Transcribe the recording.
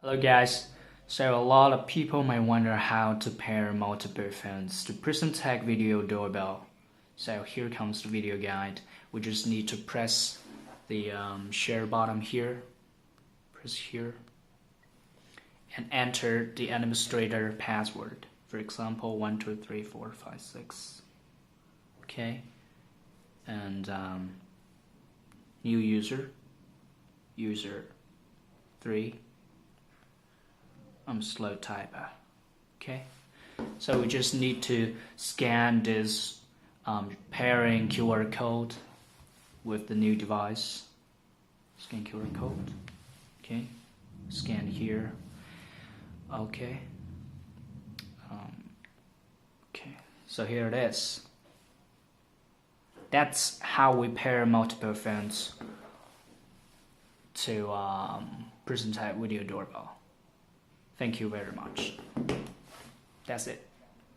Hello guys, so a lot of people may wonder how to pair multiple phones to Prismtec video doorbell. So here comes the video guide. We just need to press the share button here, press here, and enter the administrator password. For example, 123456. Okay, and new user 3. I'm slow typer. Okay, so we just need to scan this pairing QR code with the new device. Scan QR code. Okay, scan here. Okay. Okay, so here it is. That's how we pair multiple phones to Prismtec video doorbell. Thank you very much. That's it.